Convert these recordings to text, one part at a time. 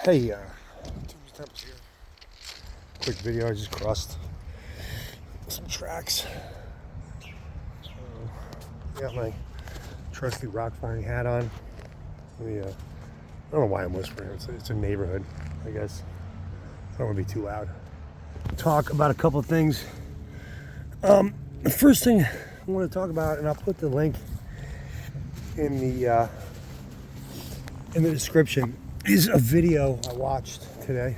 Hey, Temps here. Quick video. I just crossed some tracks. Got my trusty rockhounding hat on. I don't know why I'm whispering. It's a neighborhood, I guess. I don't want to be too loud. Talk about a couple of things. The first thing I want to talk about, and I'll put the link in the description, is a video I watched today.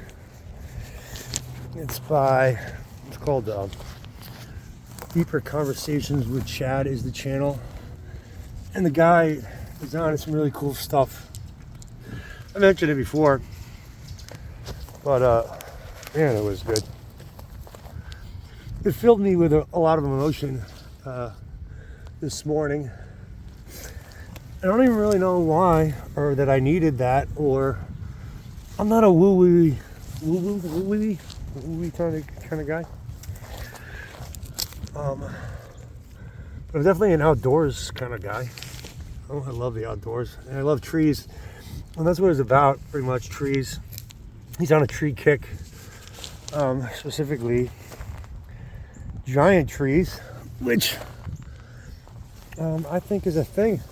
It's called Deeper Conversations with Chad is the channel. And the guy is on some really cool stuff. I mentioned it before, but man, it was good. It filled me with a lot of emotion this morning. I don't even really know why, or that I needed that, or I'm not a woo-wee kind of guy. But I'm definitely an outdoors kind of guy. I love the outdoors, and I love trees, and that's what it's about, pretty much, trees. He's on a tree kick, specifically giant trees, which I think is a thing.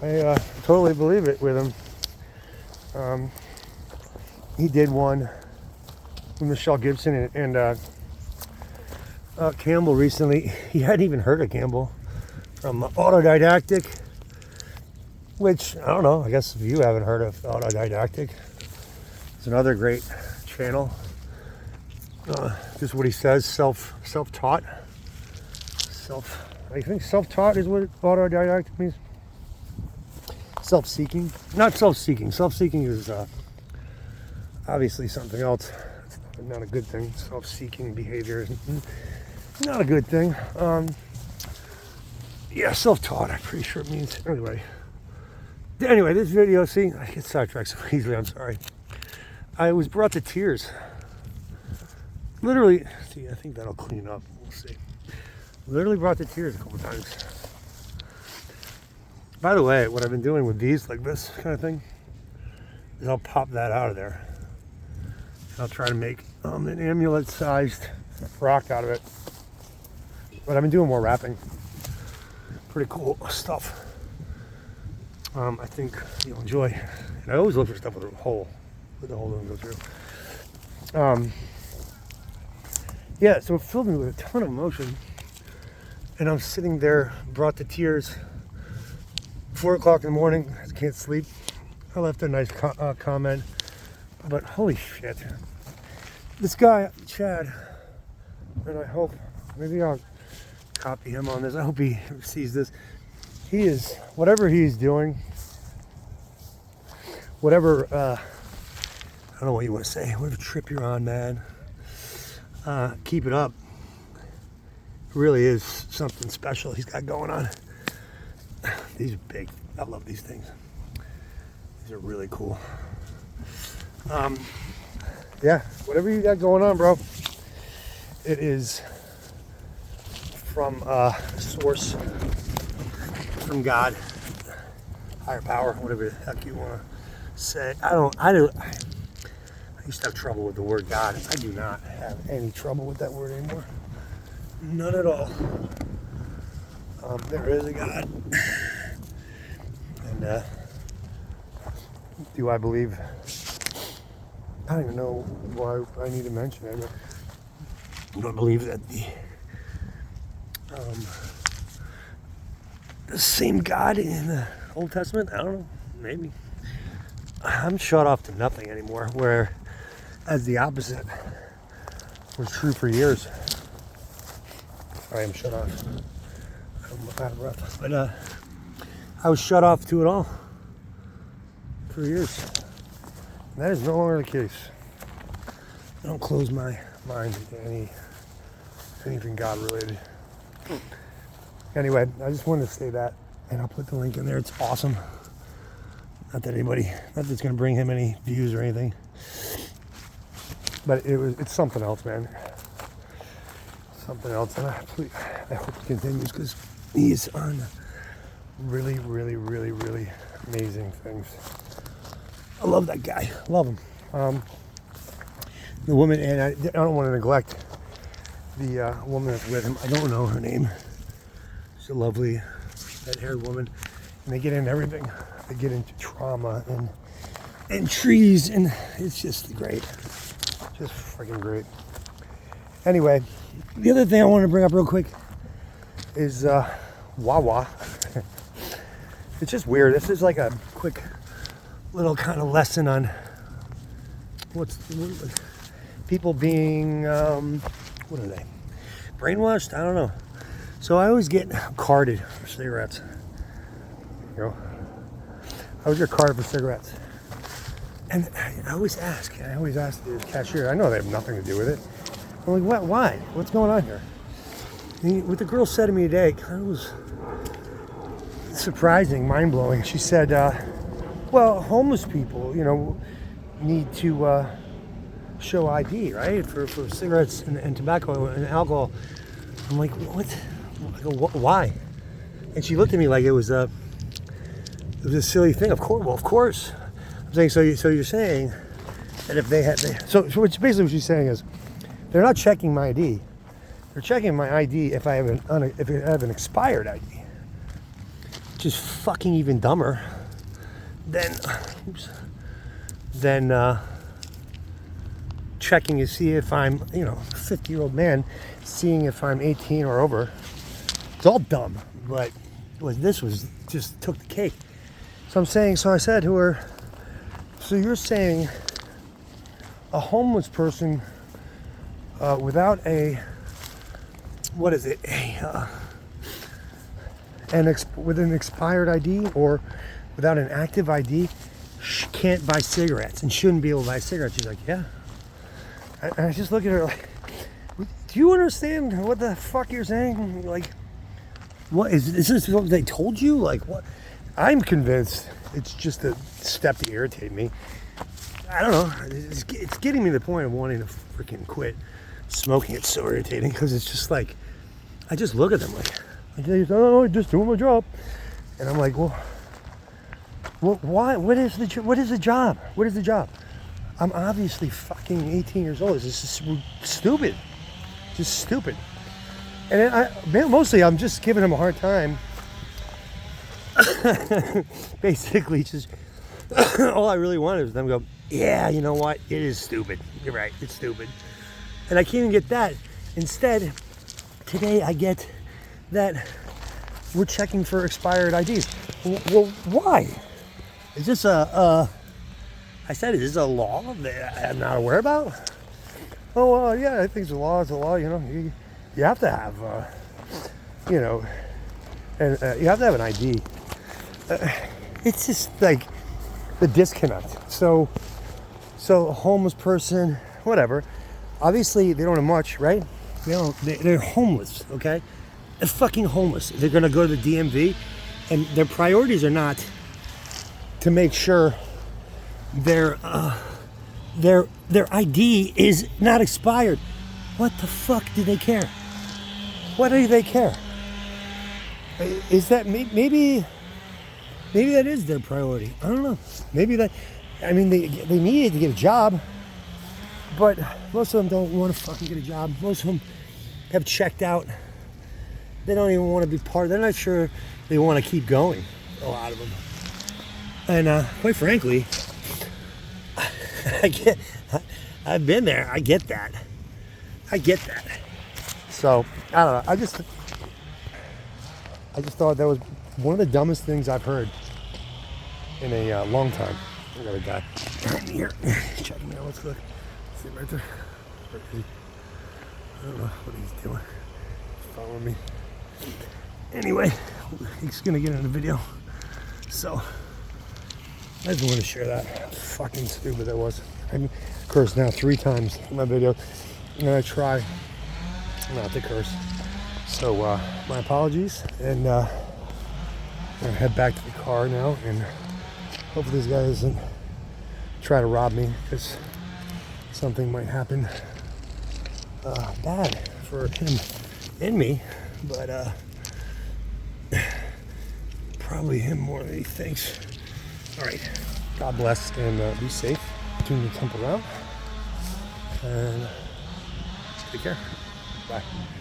I totally believe it with him. He did one with Michelle Gibson and Campbell recently. He hadn't even heard of Campbell from Autodidactic, which, I don't know, I guess if you haven't heard of Autodidactic, it's another great channel. Just what he says, self-taught. I think self-taught is what autodidactic means. Self-seeking, not self-seeking. Self-seeking is obviously something else. It's not a good thing. Self-seeking behavior is not a good thing. Yeah, self-taught, I'm pretty sure it means. Anyway, this video, see, I get sidetracked so easily, I'm sorry. I was brought to tears. Literally, see, I think that'll clean up. We'll see. Literally brought to tears a couple times. By the way, what I've been doing with these, like this kind of thing, is I'll pop that out of there. I'll try to make an amulet-sized rock out of it. But I've been doing more wrapping. Pretty cool stuff. I think you'll enjoy. And I always look for stuff with a hole doesn't go through. Yeah, so it filled me with a ton of emotion. And I'm sitting there, brought to tears. 4 o'clock in the morning, I can't sleep. I left a nice comment, but holy shit. This guy, Chad, and I hope, maybe I'll copy him on this. I hope he sees this. He is, whatever he's doing, whatever, I don't know what you want to say, whatever trip you're on, man, keep it up. It really is something special he's got going on. These are big. I love these things. These are really cool. Yeah, whatever you got going on, bro, it is from source, from God, higher power, whatever the heck you want to say. I used to have trouble with the word God. I do not have any trouble with that word anymore. None at all. There is a God. And do I believe? I don't even know why I need to mention it. I don't believe that the same God in the Old Testament. I don't know. Maybe. I'm shut off to nothing anymore. Whereas the opposite was true for years. I am shut off. I'm out of breath. But I was shut off to it all for years. And that is no longer the case. I don't close my mind to anything God related. Anyway, I just wanted to say that, and I'll put the link in there. It's awesome. Not that it's going to bring him any views or anything, but it's something else, man. Something else, and I hope it continues because he's on really, really, really, really amazing things. I love that guy. Love him. The woman, and I don't want to neglect the woman that's with him. I don't know her name. She's a lovely red-haired woman. And they get into everything. They get into trauma and trees, and it's just great. Just freaking great. Anyway, the other thing I want to bring up real quick is Wawa. It's just weird. This is like a quick little kind of lesson on what people being, what are they? Brainwashed? I don't know. So I always get carded for cigarettes. You know, I always get carded for cigarettes. And I always ask the cashier. I know they have nothing to do with it. I'm like, what? Why? What's going on here? And what the girl said to me today kind of was surprising, mind-blowing. She said, well, homeless people, you know, need to show ID, right, for cigarettes and tobacco and alcohol. I'm like, what? I go, why? And she looked at me like it was a silly thing. Of course, well, of course. I'm saying, so you're saying that if so which basically what she's saying is, they're not checking my ID. They're checking my ID if I have an expired ID, which is fucking even dumber than checking to see if I'm, you know, a 50-year-old man, seeing if I'm 18 or over. It's all dumb, but this was just took the cake. So I said to her, so you're saying a homeless person without with an expired ID or without an active ID can't buy cigarettes and shouldn't be able to buy cigarettes? She's like, yeah. And I just look at her like, do you understand what the fuck you're saying? Like, what is this what they told you? Like, what? I'm convinced it's just a step to irritate me. I don't know. It's getting me to the point of wanting to freaking quit smoking. It's so irritating because it's just like, I just look at them like, I'm just doing my job. And I'm like, well, why? What is the job? What is the job? I'm obviously fucking 18 years old. This is stupid. Just stupid. And mostly I'm just giving him a hard time. Basically, just all I really wanted was them to go, yeah, you know what? It is stupid. You're right. It's stupid. And I can't even get that. Instead, today I get that we're checking for expired IDs. Well, why? Is this I said, is this a law that I'm not aware about? Oh, yeah, I think it's a law. It's a law, you know. You have to have, you know, and you have to have an ID. It's just like the disconnect. So a homeless person, whatever, obviously they don't have much, right? They're homeless, okay? They're fucking homeless. They're gonna go to the DMV, and their priorities are not to make sure their ID is not expired. What the fuck do they care? What do they care? Is that maybe that is their priority? I don't know. Maybe that. I mean, they needed to get a job, but most of them don't want to fucking get a job. Most of them have checked out. They don't even want to be part. They're not sure they want to keep going. A lot of them. And quite frankly, I've been there. I get that. So I don't know. I just thought that was one of the dumbest things I've heard in a long time. I got a guy right here checking me out. Let's look. See him right there. Where is he? I don't know what he's doing. He's following me. Anyway, he's gonna get in the video. So I just wanted to share that. How fucking stupid that was. I cursed now 3 times in my video, and I try not to curse. So my apologies, and I'm gonna head back to the car now, and hopefully this guy doesn't try to rob me, because something might happen bad for him and me, but probably him more than he thinks. All right, God bless and be safe. Tune the temple around and take care. Bye.